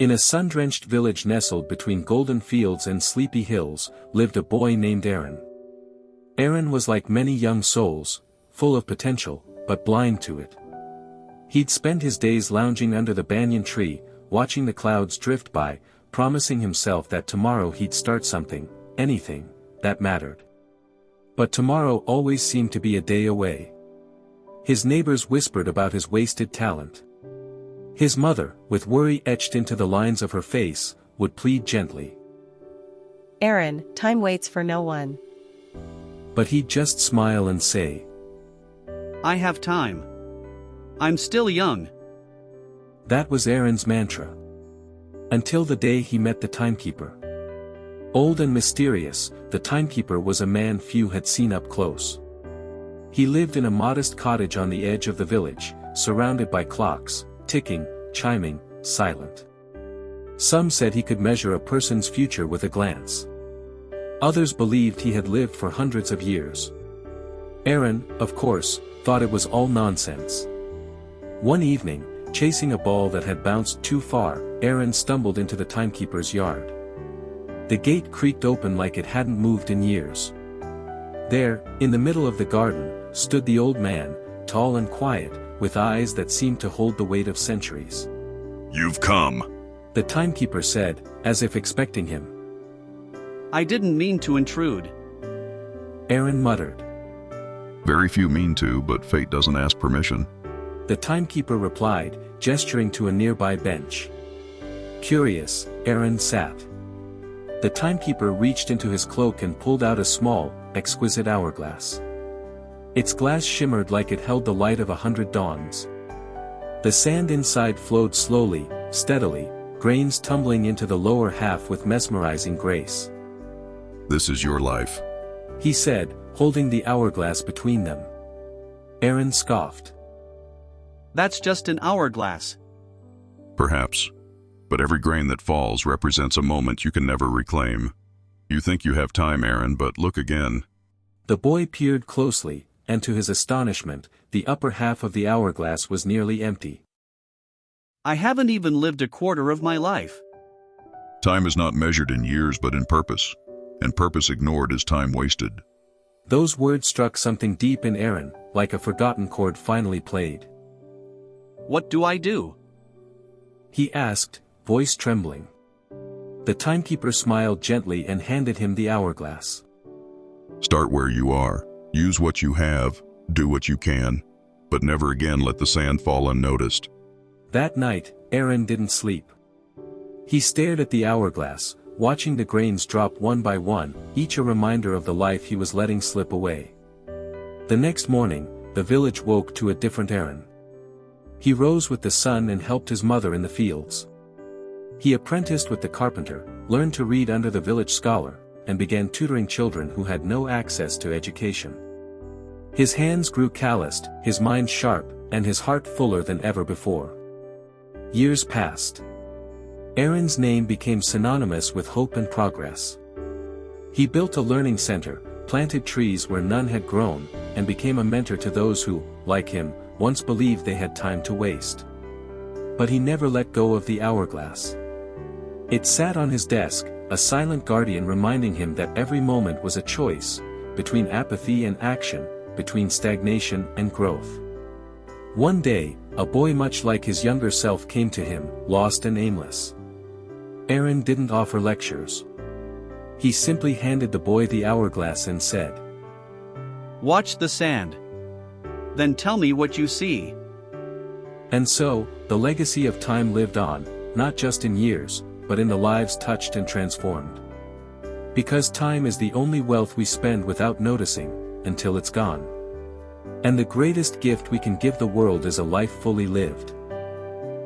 In a sun-drenched village nestled between golden fields and sleepy hills, lived a boy named Arin. Arin was like many young souls, full of potential, but blind to it. He'd spend his days lounging under the banyan tree, watching the clouds drift by, promising himself that tomorrow he'd start something, anything, that mattered. But tomorrow always seemed to be a day away. His neighbors whispered about his wasted talent. His mother, with worry etched into the lines of her face, would plead gently. Arin, time waits for no one. But he'd just smile and say, I have time. I'm still young. That was Arin's mantra. Until the day he met the Timekeeper. Old and mysterious, the Timekeeper was a man few had seen up close. He lived in a modest cottage on the edge of the village, surrounded by clocks, ticking, chiming, silent. Some said he could measure a person's future with a glance. Others believed he had lived for hundreds of years. Arin, of course, thought it was all nonsense. One evening, chasing a ball that had bounced too far, Arin stumbled into the Timekeeper's yard. The gate creaked open like it hadn't moved in years. There, in the middle of the garden, stood the old man, tall and quiet, with eyes that seemed to hold the weight of centuries. You've come, the Timekeeper said, as if expecting him. I didn't mean to intrude. Arin muttered. Very few mean to, but fate doesn't ask permission. The Timekeeper replied, gesturing to a nearby bench. Curious, Arin sat. The Timekeeper reached into his cloak and pulled out a small, exquisite hourglass. Its glass shimmered like it held the light of 100 dawns. The sand inside flowed slowly, steadily, grains tumbling into the lower half with mesmerizing grace. This is your life, he said, holding the hourglass between them. Arin scoffed. That's just an hourglass. Perhaps. But every grain that falls represents a moment you can never reclaim. You think you have time, Arin, but look again. The boy peered closely, and to his astonishment, the upper half of the hourglass was nearly empty. I haven't even lived a quarter of my life. Time is not measured in years but in purpose, and purpose ignored is time wasted. Those words struck something deep in Arin, like a forgotten chord finally played. What do I do? He asked, voice trembling. The Timekeeper smiled gently and handed him the hourglass. Start where you are, use what you have, do what you can, but never again let the sand fall unnoticed. That night, Arin didn't sleep. He stared at the hourglass, watching the grains drop one by one, each a reminder of the life he was letting slip away. The next morning, the village woke to a different Arin. He rose with the sun and helped his mother in the fields. He apprenticed with the carpenter, learned to read under the village scholar, and began tutoring children who had no access to education. His hands grew calloused, his mind sharp, and his heart fuller than ever before. Years passed. Arin's name became synonymous with hope and progress. He built a learning center, planted trees where none had grown, and became a mentor to those who, like him, once believed they had time to waste. But he never let go of the hourglass. It sat on his desk, a silent guardian reminding him that every moment was a choice, between apathy and action, between stagnation and growth. One day, a boy much like his younger self came to him, lost and aimless. Arin didn't offer lectures. He simply handed the boy the hourglass and said, Watch the sand. Then tell me what you see. And so, the legacy of time lived on, not just in years, but in the lives touched and transformed. Because time is the only wealth we spend without noticing, until it's gone. And the greatest gift we can give the world is a life fully lived.